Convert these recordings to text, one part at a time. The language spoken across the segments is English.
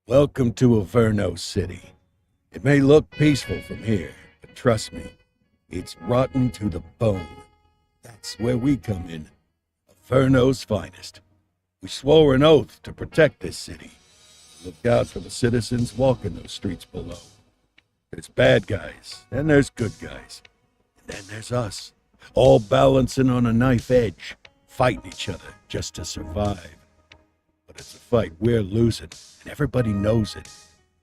Welcome to Averno City. It may look peaceful from here, but trust me, it's rotten to the bone. That's where we come in. Averno's finest. We swore an oath to protect this city. Look out for the citizens walking those streets below. There's bad guys, and there's good guys. And then there's us, all balancing on a knife edge, fighting each other just to survive. But it's a fight we're losing, and everybody knows it.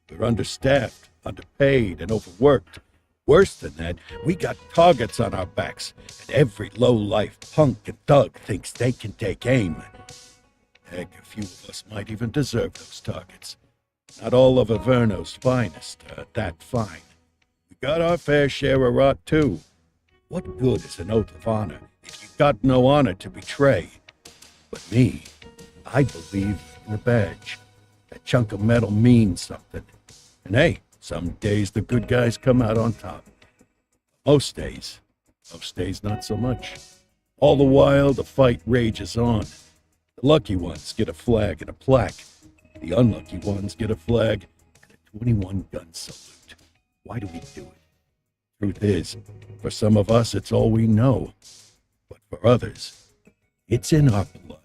We're understaffed, underpaid, and overworked. Worse than that, we got targets on our backs, and every low-life punk and thug thinks they can take aim. Heck, a few of us might even deserve those targets. Not all of Averno's finest are that fine. We got our fair share of rot, too. What good is an oath of honor if you got no honor to betray? But me, I believe in a badge. That chunk of metal means something. And hey, some days the good guys come out on top. Most days not so much. All the while, the fight rages on. The lucky ones get a flag and a plaque. The unlucky ones get a flag and a 21-gun salute. Why do we do it? Truth is, for some of us, it's all we know. But for others, it's in our blood.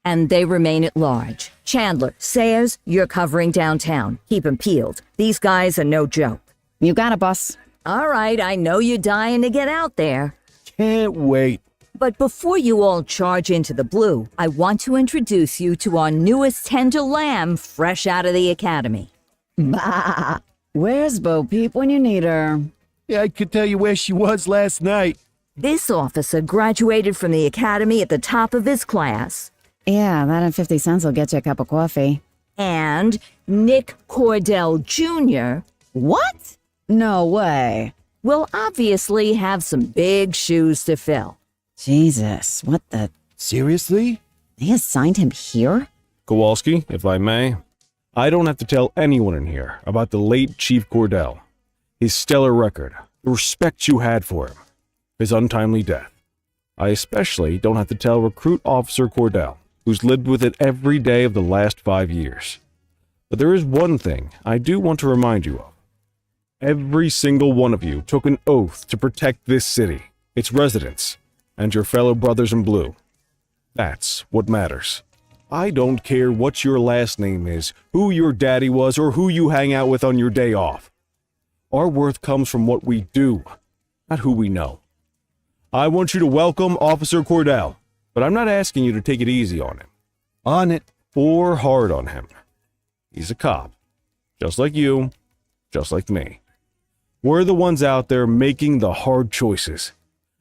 And they remain at large. Chandler, Sayers, you're covering downtown. Keep 'em peeled. These guys are no joke. You got it, boss. All right, I know you're dying to get out there. Can't wait. But before you all charge into the blue, I want to introduce you to our newest tender lamb fresh out of the academy. Bah! Where's Bo Peep when you need her? Yeah, I could tell you where she was last night. This officer graduated from the academy at the top of his class. Yeah, that and 50 cents will get you a cup of coffee. And Nick Cordell Jr. What? No way. will obviously have some big shoes to fill. Jesus, what the... Seriously? They assigned him here? Kowalski, if I may, I don't have to tell anyone in here about the late Chief Cordell, his stellar record, the respect you had for him, his untimely death. I especially don't have to tell Recruit Officer Cordell, who's lived with it every day of the last 5 years. But there is one thing I do want to remind you of. Every single one of you took an oath to protect this city, its residents, and your fellow brothers in blue. That's what matters. I don't care what your last name is, who your daddy was, or who you hang out with on your day off. Our worth comes from what we do, not who we know. I want you to welcome Officer Cordell, but I'm not asking you to take it easy on him. On it. Or hard on him. He's a cop, just like you, just like me. We're the ones out there making the hard choices,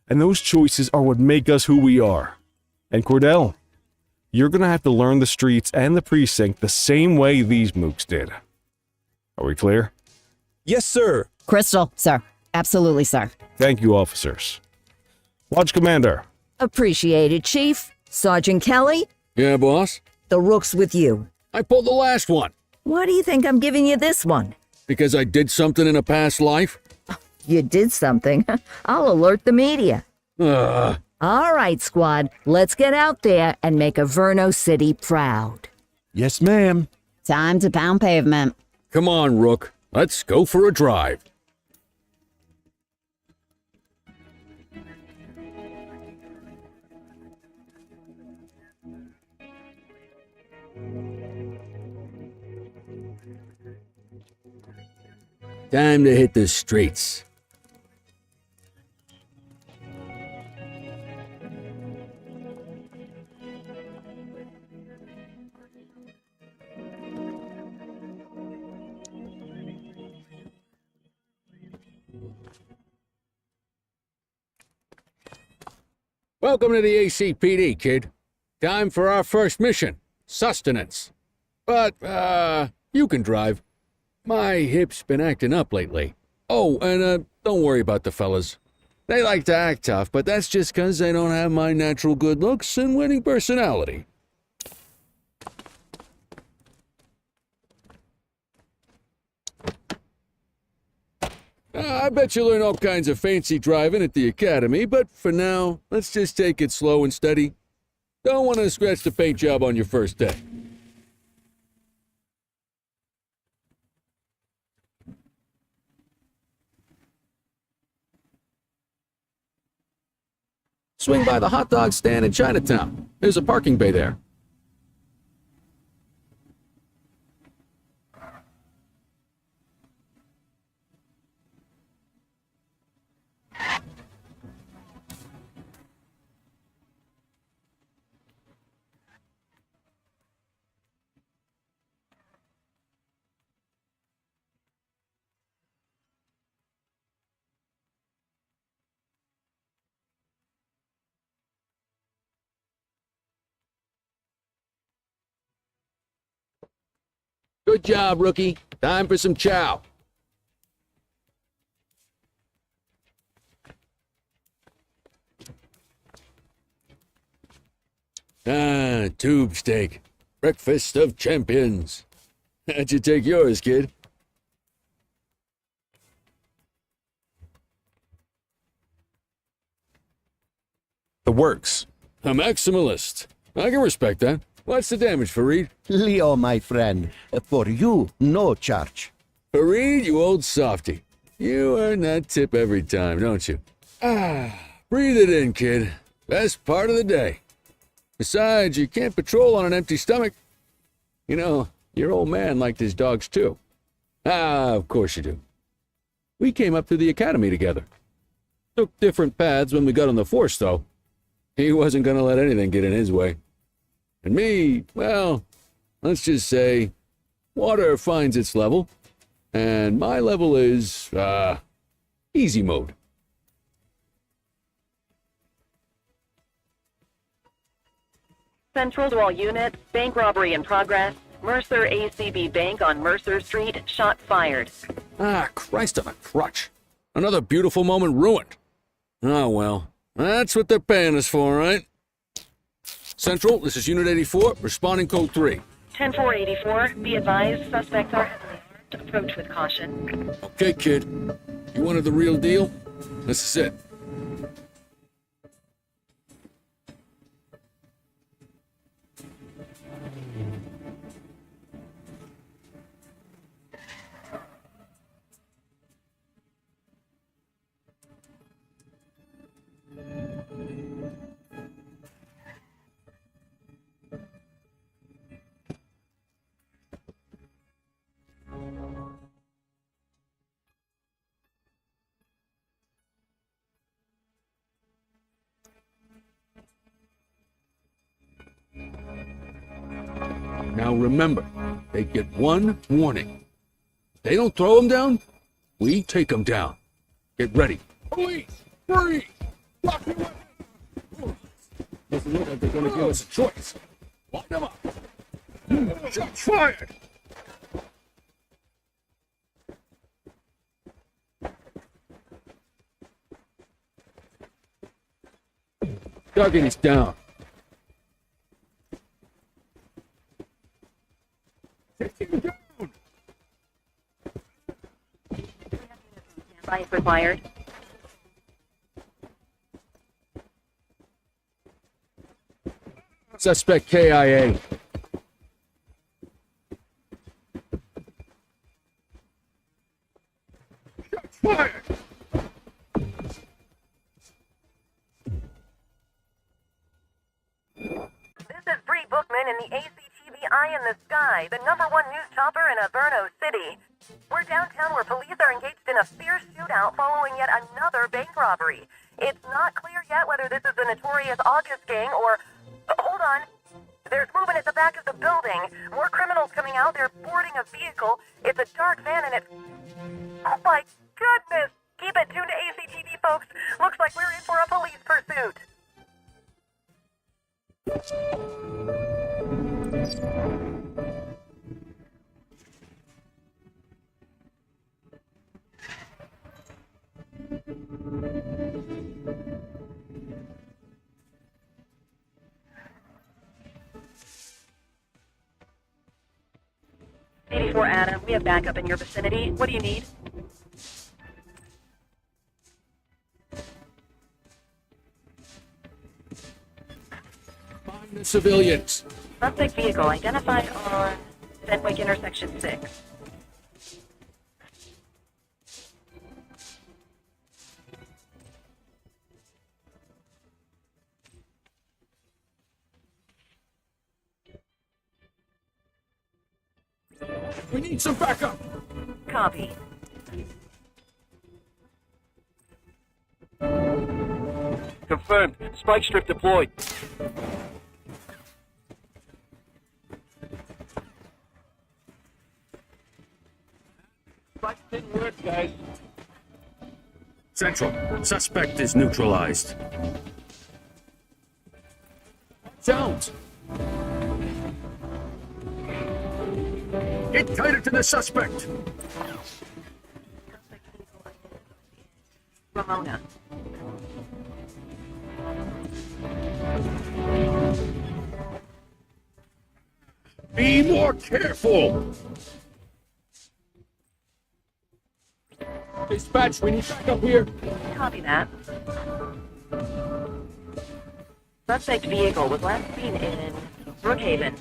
and those choices are what make us who we are. And Cordell, you're gonna have to learn the streets and the precinct the same way these mooks did. Are we clear? Yes, sir. Crystal, sir. Absolutely, sir. Thank you, officers. Watch Commander. Appreciated, Chief. Sergeant Kelly, Yeah, boss? the rook's with you. I pulled the last one Why do you think I'm giving you this one? because I did something in a past life. You did something. I'll alert the media. Ugh. All right, squad, let's get out there and make Averno City proud. Yes, ma'am. Time to pound pavement. Come on, Rook. Let's go for a drive. Time to hit the streets. Welcome to the ACPD, kid. Time for our first mission, sustenance. But, you can drive. My hip's been acting up lately. Oh, and, don't worry about the fellas. They like to act tough, but that's just 'cause they don't have my natural good looks and winning personality. I bet you'll learn all kinds of fancy driving at the academy, but for now, let's just take it slow and steady. Don't want to scratch the paint job on your first day. Swing by the hot dog stand in Chinatown. There's a parking bay there. Good job, rookie. Time for some chow. Tube steak. Breakfast of champions. How'd you take yours, kid? The works. A maximalist. I can respect that. What's the damage, Fareed? Leo, my friend, for you, no charge. Fareed, you old softy. You earn that tip every time, don't you? Breathe it in, kid. Best part of the day. Besides, you can't patrol on an empty stomach. You know, your old man liked his dogs too. Of course you do. We came up through the academy together. Took different paths when we got on the force, though. He wasn't gonna let anything get in his way. And me, well, let's just say, water finds its level, and my level is, easy mode. Central to all units, bank robbery in progress. Mercer ACB Bank on Mercer Street, shot fired. Christ on a crutch. Another beautiful moment ruined. Oh well, that's what they're paying us for, right? Central, this is Unit 84, responding code 3. 10-484, be advised, suspects are heavily armed. Approach with caution. Okay, kid. You wanted the real deal? This is it. Now remember, they get one warning. If they don't throw them down, we take them down. Get ready. Police! Free! Drop your weapons! Doesn't look like they're going to give us a choice. Line them up. Shots fired! Duggins down. Standby if required. Suspect KIA. Shots fired! This is Bree Bookman in the ACTV Eye in the Sky, the #1 news chopper in Averno City. We're downtown where police are engaged in a fierce shootout following yet another bank robbery. It's not clear yet whether this is the notorious August gang or... Hold on. There's movement at the back of the building. More criminals coming out. They're boarding a vehicle. It's a dark van and it's... Oh my goodness! Keep it tuned to ACTV, folks. Looks like we're in for a police pursuit. '84 Adam, we have backup in your vicinity. What do you need? The civilians. Suspect vehicle identified on Fenwick intersection 6. We need some backup. Copy. Confirmed. Spike strip deployed. Spike didn't work, guys. Central. Suspect is neutralized. Sounds. Get tighter to the suspect. Ramona. Be more careful. Dispatch, we need backup here. Copy that. Suspect vehicle was last seen in Brookhaven.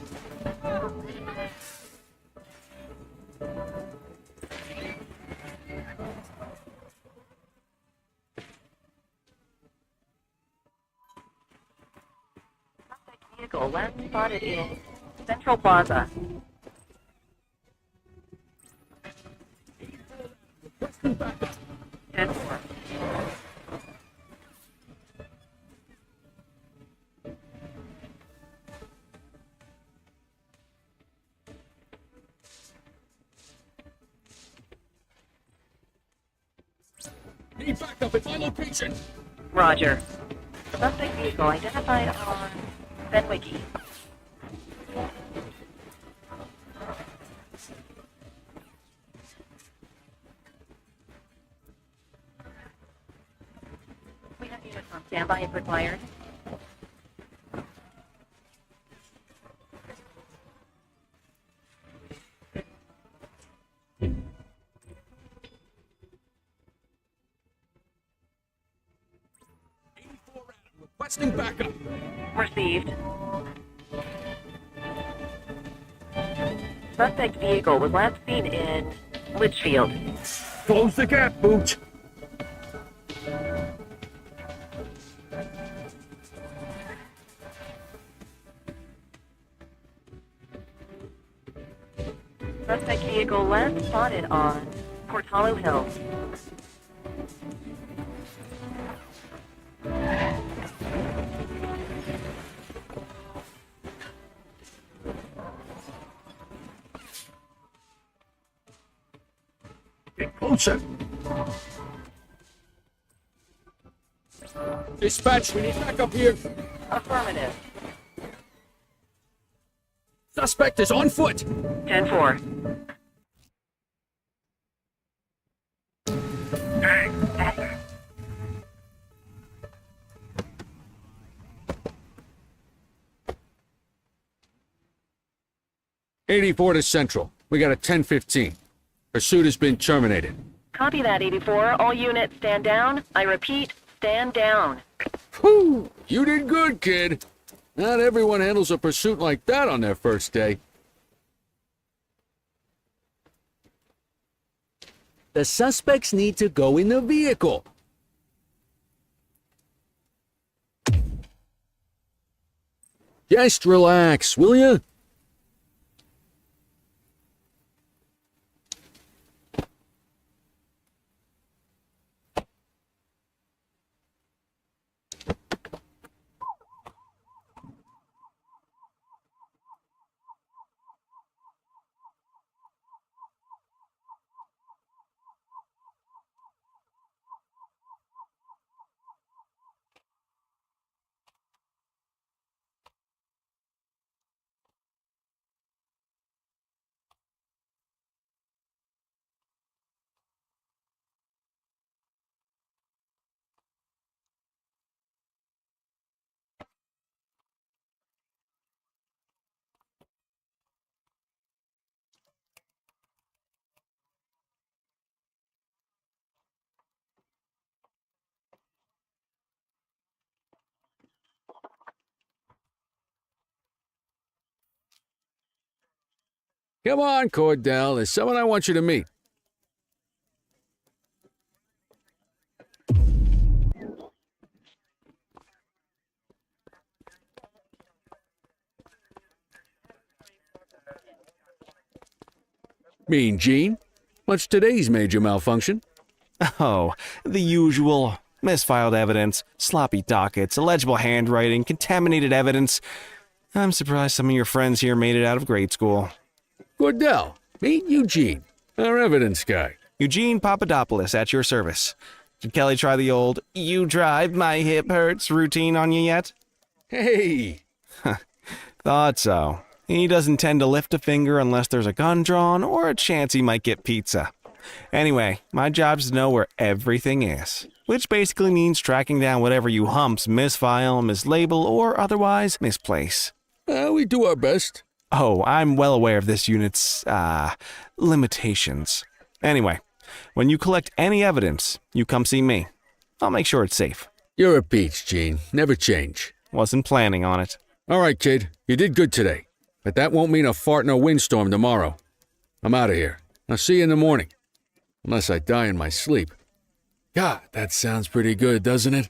Suspect vehicle last spotted in Central Plaza. And more. Need backup at my location. Roger. Suspect vehicle identified on Fenwicky. We have units on standby if required. Requesting backup. Received. Suspect vehicle was last seen in Litchfield. Close the gap, Booch. Suspect vehicle last spotted on Portalo Hill. Get closer. Dispatch, we need backup here. Affirmative. Suspect is on foot. 10-4. Hey. 84 to Central. We got a 10-15. Pursuit has been terminated. Copy that, 84. All units stand down. I repeat, stand down. Whew! You did good, kid. Not everyone handles a pursuit like that on their first day. The suspects need to go in the vehicle. Just relax, will you? Come on, Cordell. There's someone I want you to meet. Mean Gene? What's today's major malfunction? Oh, the usual. Misfiled evidence, sloppy dockets, illegible handwriting, contaminated evidence. I'm surprised some of your friends here made it out of grade school. Cordell, meet Eugene, our evidence guy. Eugene Papadopoulos at your service. Did Kelly try the old, "you drive, my hip hurts" routine on you yet? Hey! Thought so. He doesn't tend to lift a finger unless there's a gun drawn or a chance he might get pizza. Anyway, my job's to know where everything is, which basically means tracking down whatever you humps misfile, mislabel, or otherwise misplace. We do our best. Oh, I'm well aware of this unit's, limitations. Anyway, when you collect any evidence, you come see me. I'll make sure it's safe. You're a peach, Gene. Never change. Wasn't planning on it. All right, kid. You did good today. But that won't mean a fart in a windstorm tomorrow. I'm out of here. I'll see you in the morning. Unless I die in my sleep. God, that sounds pretty good, doesn't it?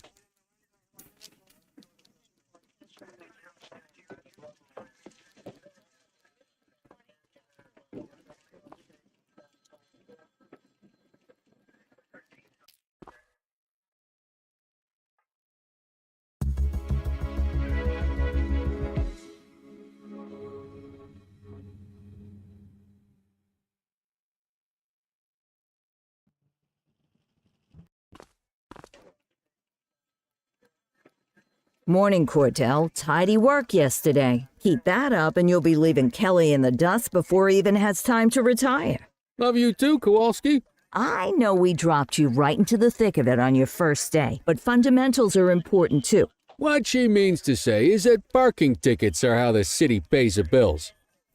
Morning, Cordell. Tidy work yesterday. Keep that up and you'll be leaving Kelly in the dust before he even has time to retire. Love you too, Kowalski. I know we dropped you right into the thick of it on your first day, but fundamentals are important too. What she means to say is that parking tickets are how the city pays the bills.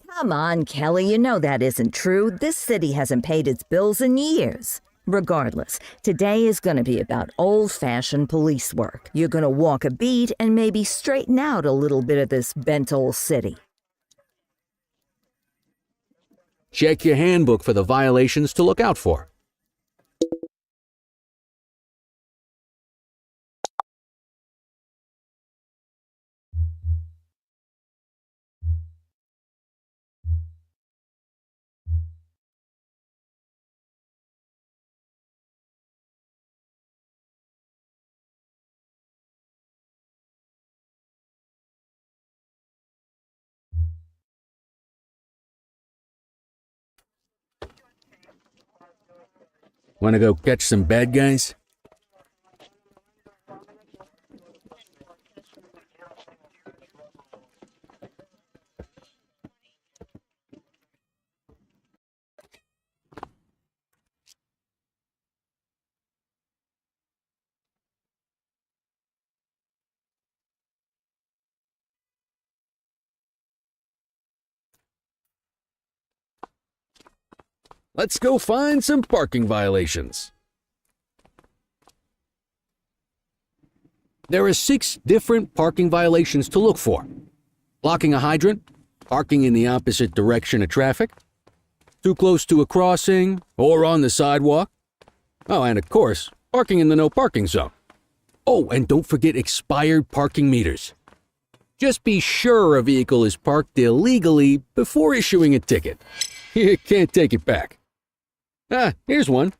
Come on, Kelly, you know that isn't true. This city hasn't paid its bills in years. Regardless, today is going to be about old-fashioned police work. You're going to walk a beat and maybe straighten out a little bit of this bent old city. Check your handbook for the violations to look out for. Want to go catch some bad guys? Let's go find some parking violations. There are 6 different parking violations to look for. Blocking a hydrant, parking in the opposite direction of traffic, too close to a crossing or on the sidewalk. Oh, and of course, parking in the no parking zone. Oh, and don't forget expired parking meters. Just be sure a vehicle is parked illegally before issuing a ticket. You can't take it back. Ah, here's one.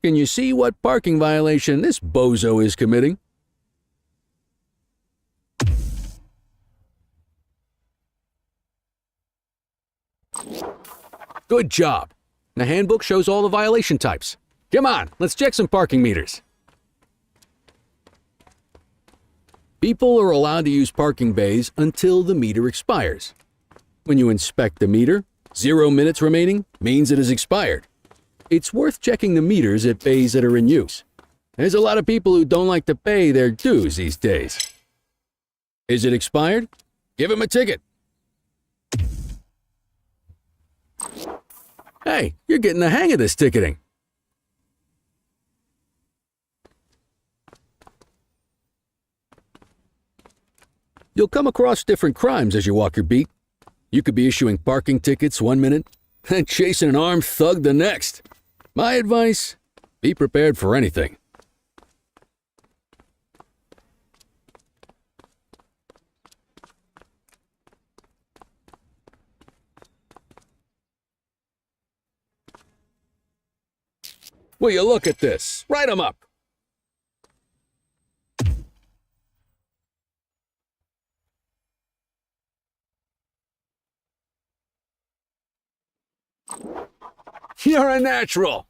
Can you see what parking violation this bozo is committing? Good job. The handbook shows all the violation types. Come on, let's check some parking meters. People are allowed to use parking bays until the meter expires. When you inspect the meter, 0 minutes remaining means it has expired. It's worth checking the meters at bays that are in use. There's a lot of people who don't like to pay their dues these days. Is it expired? Give him a ticket. Hey, you're getting the hang of this ticketing. You'll come across different crimes as you walk your beat. You could be issuing parking tickets 1 minute, and chasing an armed thug the next. My advice, be prepared for anything. Will you look at this? Write 'em up. You're a natural.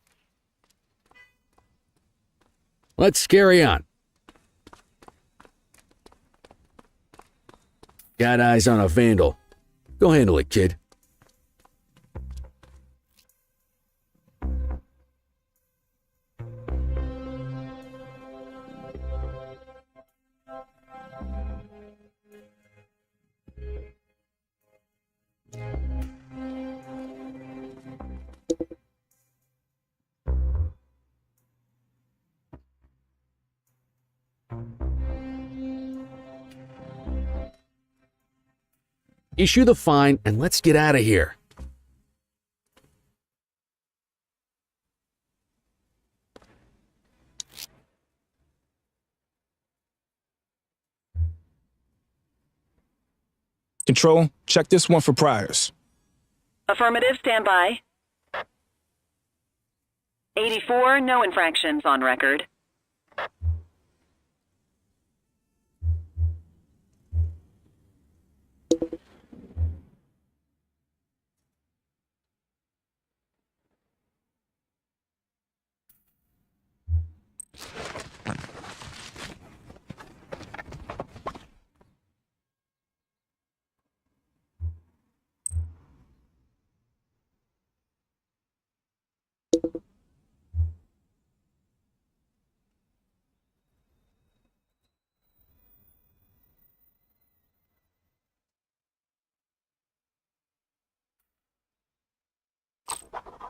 Let's carry on. Got eyes on a vandal. Go handle it, kid. Issue the fine and let's get out of here. Control, check this one for priors. Affirmative, stand by. 84, no infractions on record.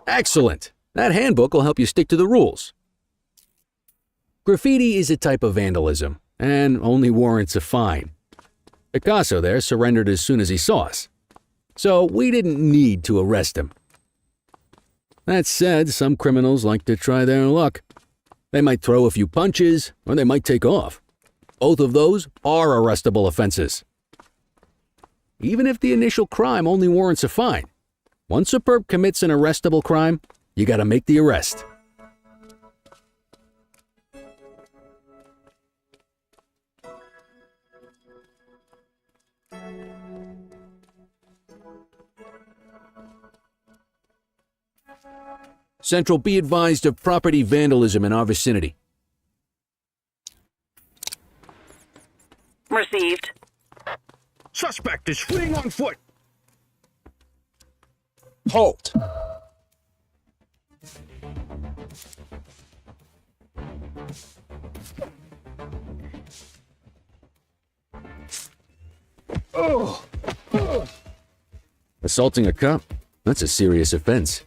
Excellent. That handbook will help you stick to the rules. Graffiti is a type of vandalism and only warrants a fine. Picasso there surrendered as soon as he saw us, so we didn't need to arrest him. That said, some criminals like to try their luck. They might throw a few punches, or they might take off. Both of those are arrestable offenses. Even if the initial crime only warrants a fine, once a perp commits an arrestable crime, you gotta make the arrest. Central, be advised of property vandalism in our vicinity. Received. Suspect is fleeing on foot. Halt. Assaulting a cop? That's a serious offense.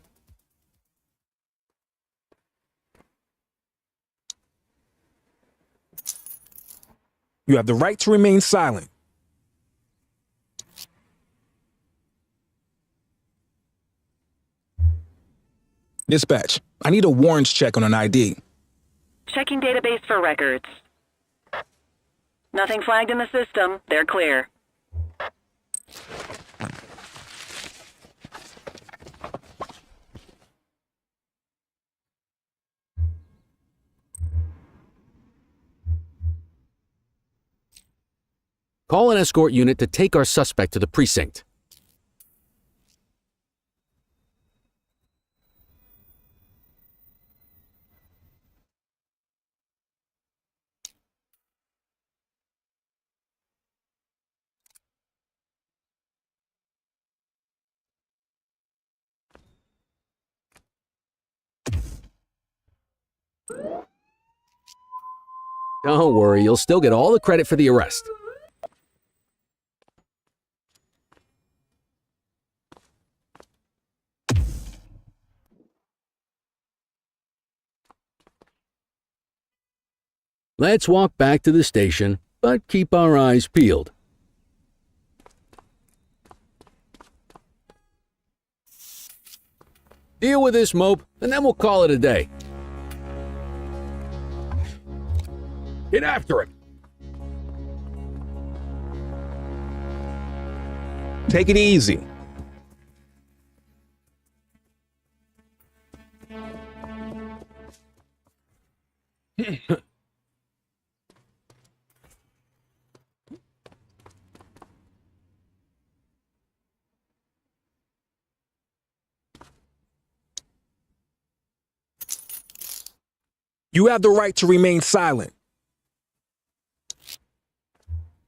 You have the right to remain silent. Dispatch, I need a warrants check on an ID. Checking database for records. Nothing flagged in the system. They're clear. Call an escort unit to take our suspect to the precinct. Don't worry, you'll still get all the credit for the arrest. Let's walk back to the station, but keep our eyes peeled. Deal with this mope, and then we'll call it a day. Get after it. Take it easy. You have the right to remain silent.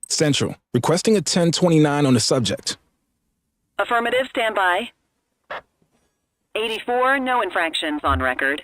Central, requesting a 1029 on the subject. Affirmative, stand by. 84, no infractions on record.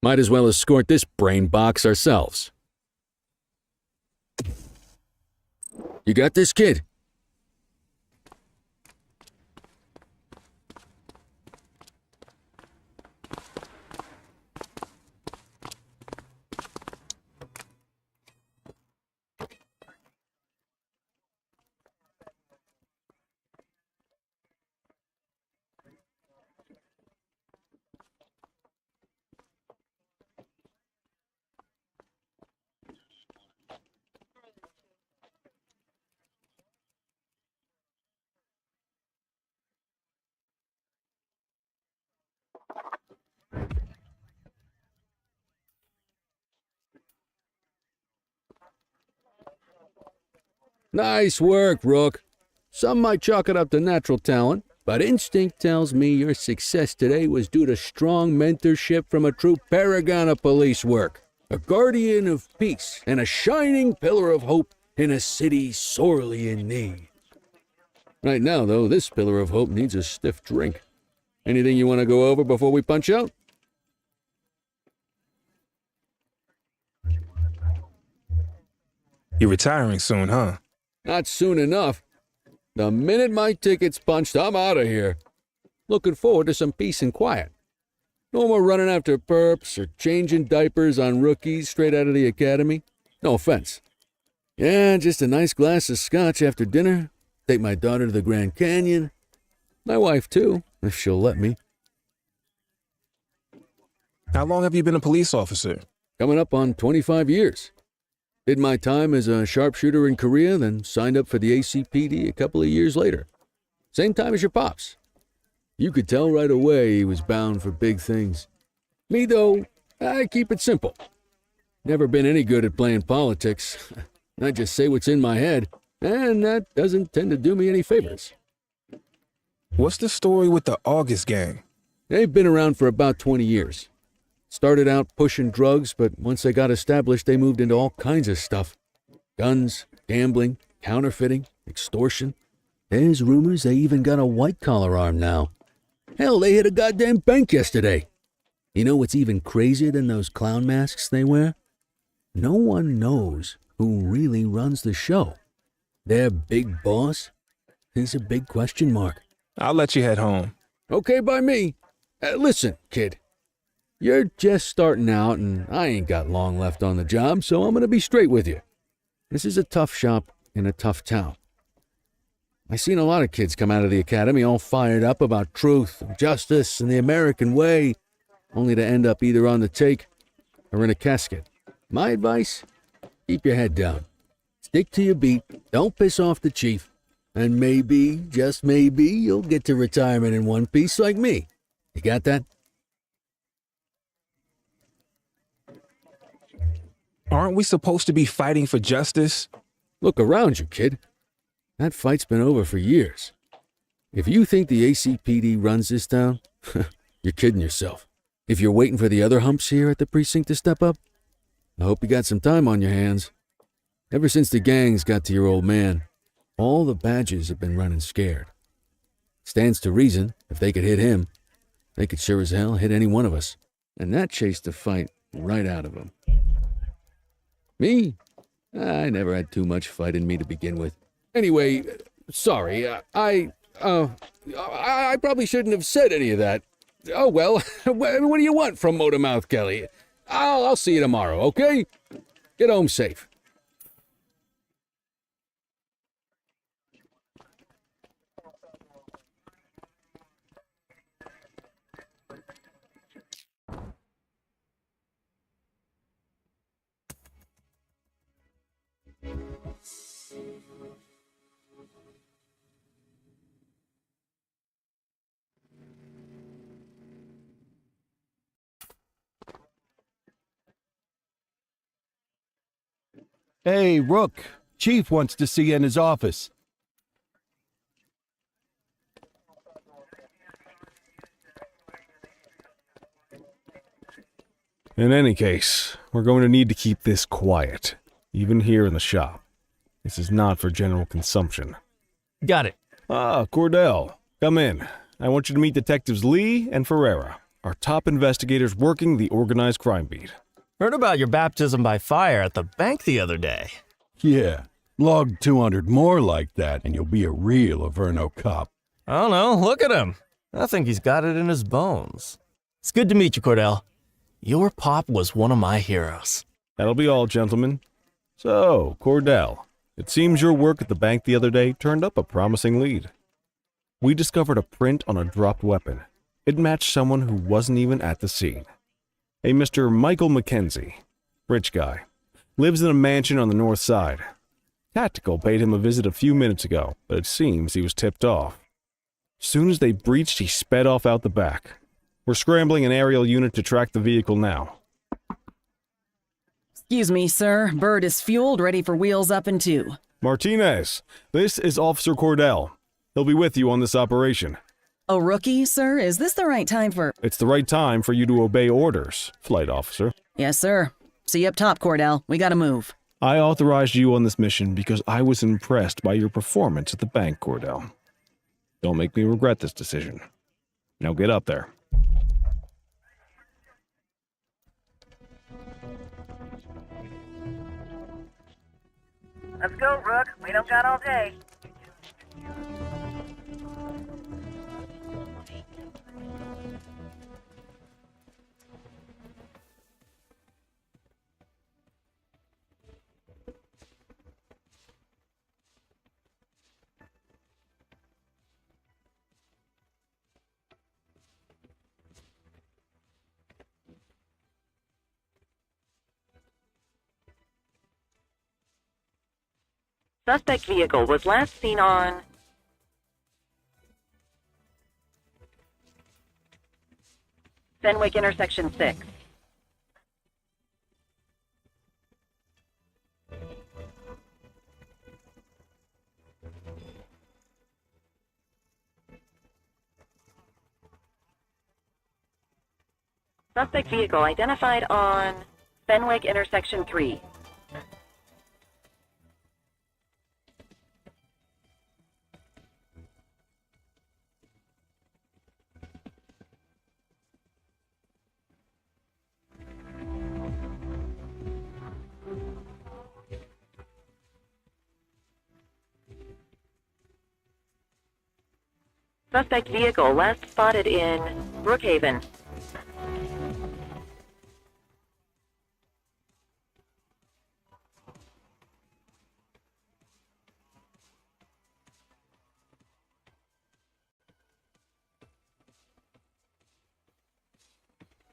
Might as well escort this brain box ourselves. You got this, kid? Nice work, Rook. Some might chalk it up to natural talent, but instinct tells me your success today was due to strong mentorship from a true paragon of police work, a guardian of peace, and a shining pillar of hope in a city sorely in need. Right now, though, this pillar of hope needs a stiff drink. Anything you want to go over before we punch out? You're retiring soon, huh? Not soon enough. The minute my ticket's punched, I'm out of here. Looking forward to some peace and quiet. No more running after perps or changing diapers on rookies straight out of the academy. No offense. Yeah, just a nice glass of scotch after dinner. Take my daughter to the Grand Canyon. My wife, too, if she'll let me. How long have you been a police officer? Coming up on 25 years. Did my time as a sharpshooter in Korea, then signed up for the ACPD a couple of years later. Same time as your pops. You could tell right away he was bound for big things. Me, though, I keep it simple. Never been any good at playing politics. I just say what's in my head, and that doesn't tend to do me any favors. What's the story with the August gang? They've been around for about 20 years. Started out pushing drugs, but once they got established, they moved into all kinds of stuff. Guns, gambling, counterfeiting, extortion. There's rumors they even got a white-collar arm now. Hell, they hit a goddamn bank yesterday. You know what's even crazier than those clown masks they wear? No one knows who really runs the show. Their big boss is a big question mark. I'll let you head home. Okay by me. Listen, kid. You're just starting out, and I ain't got long left on the job, so I'm going to be straight with you. This is a tough shop, in a tough town. I seen a lot of kids come out of the academy all fired up about truth and justice and the American way, only to end up either on the take or in a casket. My advice? Keep your head down. Stick to your beat, don't piss off the chief, and maybe, just maybe, you'll get to retirement in one piece like me. You got that? Aren't we supposed to be fighting for justice? Look around you, kid. That fight's been over for years. If you think the ACPD runs this town, you're kidding yourself. If you're waiting for the other humps here at the precinct to step up, I hope you got some time on your hands. Ever since the gangs got to your old man, all the badges have been running scared. Stands to reason, if they could hit him, they could sure as hell hit any one of us. And that chased the fight right out of them. Me? I never had too much fight in me to begin with. Anyway, sorry, I probably shouldn't have said any of that. Oh well, what do you want from Motormouth Kelly? I'll see you tomorrow, okay? Get home safe. Hey, Rook. Chief wants to see you in his office. In any case, we're going to need to keep this quiet, even here in the shop. This is not for general consumption. Got it. Ah, Cordell, come in. I want you to meet Detectives Lee and Ferreira, our top investigators working the organized crime beat. Heard about your baptism by fire at the bank the other day. Yeah, log 200 more like that and you'll be a real Averno cop. I don't know, look at him. I think he's got it in his bones. It's good to meet you, Cordell. Your pop was one of my heroes. That'll be all, gentlemen. So, Cordell, it seems your work at the bank the other day turned up a promising lead. We discovered a print on a dropped weapon. It matched someone who wasn't even at the scene. A Mr. Michael Mackenzie, rich guy, lives in a mansion on the north side. Tactical paid him a visit a few minutes ago, but it seems he was tipped off. Soon as they breached, he sped off out the back. We're scrambling an aerial unit to track the vehicle now. Excuse me, sir. Bird is fueled, ready for wheels up in 2. Martinez, this is Officer Cordell. He'll be with you on this operation. A rookie, sir? Is this the right time for... It's the right time for you to obey orders, flight officer. Yes, sir. See you up top, Cordell. We gotta move. I authorized you on this mission because I was impressed by your performance at the bank, Cordell. Don't make me regret this decision. Now get up there. Let's go, Rook. We don't got all day. Suspect vehicle was last seen on Fenwick intersection 6. Suspect vehicle identified on Fenwick intersection 3. Suspect vehicle last spotted in Brookhaven.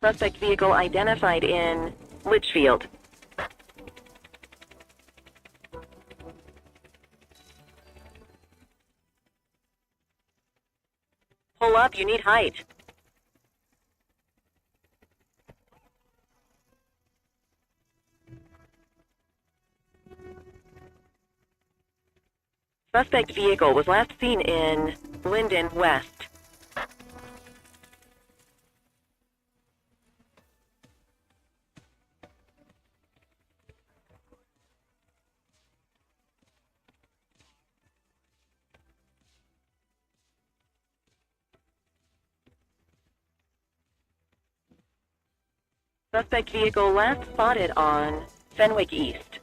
Suspect vehicle identified in Litchfield. Pull up, you need height. Suspect vehicle was last seen in Linden West. Suspect vehicle last spotted on Fenwick East.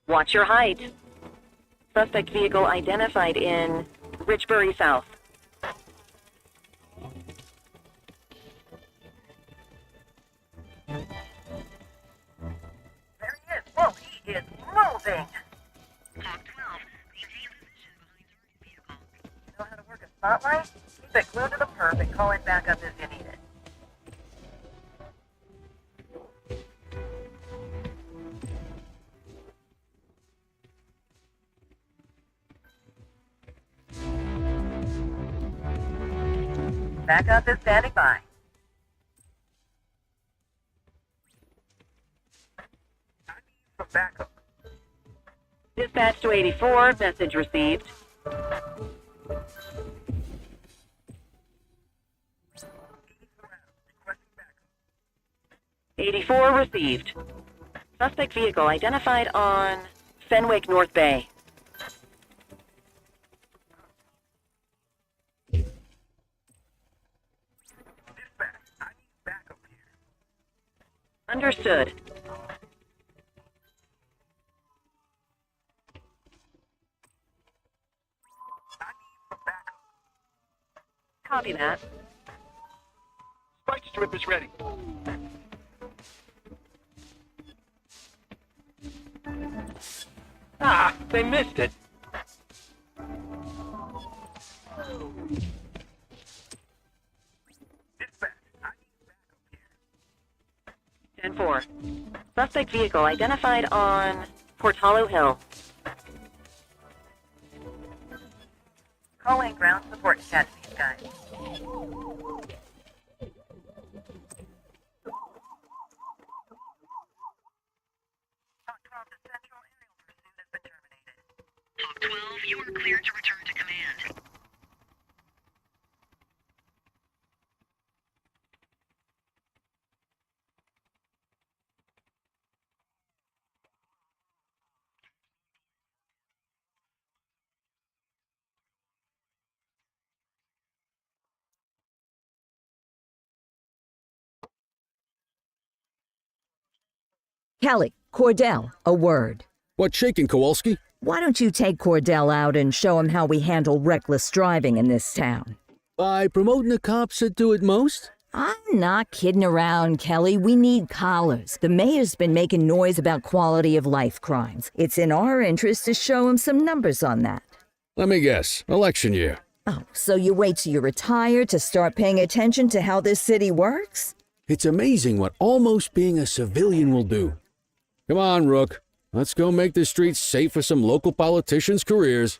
Watch your height. Suspect vehicle identified in Richbury South. There he is. Whoa, he is moving. Clock 12. Maintain position behind target vehicle. You know how to work a spotlight? Keep it glued to the perp and call it back up as you need it. Backup is standing by. I need some backup. Dispatch to 84, message received. 84 received. Suspect vehicle identified on Fenwick North Bay. Understood. Copy that. Spike strip is ready. Ah, they missed it. Dispatch, I need backup here. 10-4. Suspect vehicle identified on Portalo Hill. Calling ground support to catch these guys. Hawk 12, you are cleared to return to command. Kelly, Cordell, a word. What's shaking, Kowalski? Why don't you take Cordell out and show him how we handle reckless driving in this town? By promoting the cops that do it most? I'm not kidding around, Kelly. We need collars. The mayor's been making noise about quality of life crimes. It's in our interest to show him some numbers on that. Let me guess. Election year. Oh, so you wait till you retire to start paying attention to how this city works? It's amazing what almost being a civilian will do. Come on, Rook. Let's go make the streets safe for some local politicians' careers.